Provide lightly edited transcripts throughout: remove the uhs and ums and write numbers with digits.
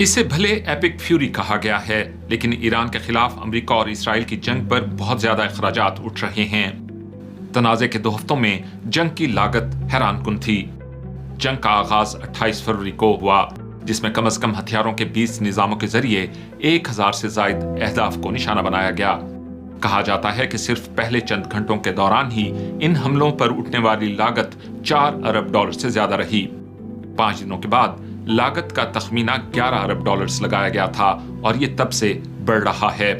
इसे भले epic fury कहा गया है, लेकिन ईरान के खिलाफ अमेरिका और इसराइल की जंग पर बहुत ज्यादा अखराजात उठ रहे हैं। तनाज़े के 2 हफ्तों में जंग की लागत हैरानकुन थी। जंग का आगाज 28 फरवरी को हुआ, जिसमें कम से कम हथियारों के 20 निजामों के जरिए 1000 से जायद अहदाफ को निशाना बनाया गया। कहा जाता है कि सिर्फ पहले चंद घंटों के दौरान ही इन हमलों पर उठने वाली लागत $4 अरब से ज्यादा रही। 5 दिनों के बाद लागत का तखमीना $11 अरब लगाया गया था और ये तब से बढ़ रहा है।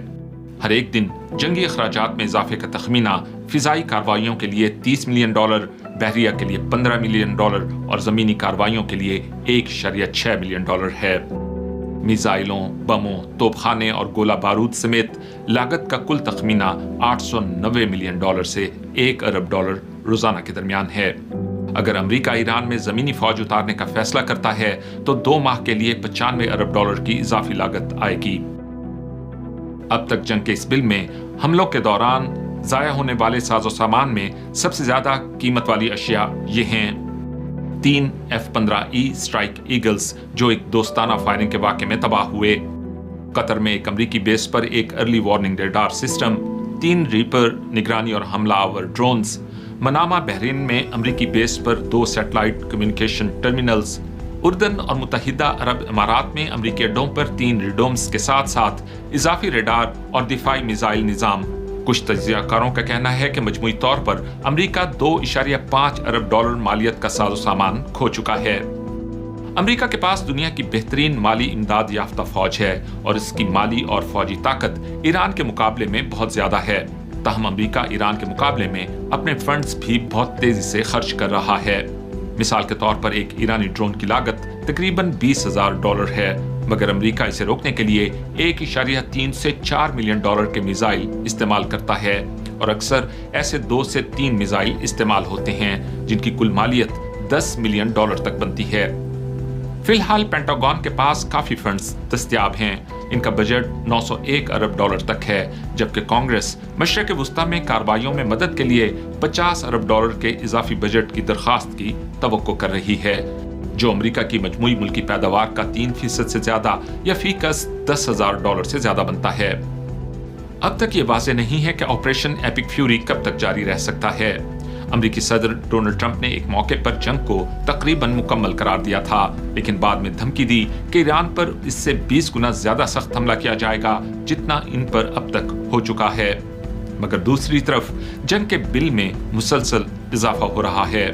हर एक दिन जंगी अखराजात में इजाफे का तखमीना फिजाई कार्रवाइयों के लिए $30 मिलियन, बहरिया के लिए $15 मिलियन और जमीनी कार्रवाइयों के लिए $1.6 मिलियन है। मिसाइलों, बमों, तोपखाने और गोला बारूद समेत लागत का कुल तखमीना $890 मिलियन से $1 अरब रोजाना के दरमियान है। अगर अमेरिका ईरान में जमीनी फौज उतारने का फैसला करता है तो 2 माह के लिए $95 अरब की इजाफी लागत आएगी। अब तक जंग के इस बिल में हमलों के दौरान जाया होने वाले साजो सामान में सबसे ज्यादा कीमत वाली अशिया ये हैं: 3 F-15E स्ट्राइक ईगल्स जो एक दोस्ताना फायरिंग के वाक़े में तबाह हुए, कतर में एक अमरीकी बेस पर एक early warning radar system, 3 reaper निगरानी और हमला आवर ड्रोन्स, मनामा बहरीन में अमरीकी बेस पर 2 सैटेलाइट कम्युनिकेशन टर्मिनल्स, उर्दन और मुत्तहिदा अरब इमारात में अमरीकी अड्डों पर 3 रिडोम्स के साथ साथ इजाफी रेडार और दिफाई मिसाइल निज़ाम। कुछ तज्जियाकारों का कहना है कि मजमूई तौर पर अमरीका $2.5 अरब मालियत का साजो सामान खो चुका है। अमरीका के पास दुनिया की बेहतरीन माली इमदाद याफ्ता फौज है और इसकी माली और फौजी ताकत ईरान के मुकाबले में बहुत ज्यादा है। ताहम अमरीका ईरान के मुकाबले में अपने फंड्स भी बहुत तेजी से खर्च कर रहा है। मिसाल के तौर पर एक ईरानी ड्रोन की लागत तकरीबन $20,000 है, मगर अमेरिका इसे रोकने के लिए $1.3 से $4 मिलियन के मिसाइल इस्तेमाल करता है और अक्सर ऐसे 2 से 3 मिसाइल इस्तेमाल होते हैं जिनकी कुल मालियत $10 मिलियन तक बनती है। फिलहाल पेंटागन के पास काफी फंड्स दस्तयाब हैं। इनका बजट $901 अरब तक है, जबकि कांग्रेस मशरक़ वुस्ता में कार्रवाइयों में मदद के लिए $50 अरब के इजाफी बजट की दरखास्त की तवक्को कर रही है, जो अमेरिका की मजमूई मुल्की पैदावार का 3% से ज्यादा या फीकस $10,000 से ज्यादा बनता है। अब तक ये वाज़ेह नहीं है कि ऑपरेशन एपिक फ्यूरी कब तक जारी रह सकता है। अमेरिकी सदर डोनाल्ड ट्रंप ने एक मौके पर जंग को तकरीबन मुकम्मल करार दिया था, लेकिन बाद में धमकी दी कि ईरान पर इससे 20 गुना ज्यादा सख्त हमला किया जाएगा जितना इन पर अब तक हो चुका है। मगर दूसरी तरफ जंग के बिल में मुसलसल इजाफा हो रहा है।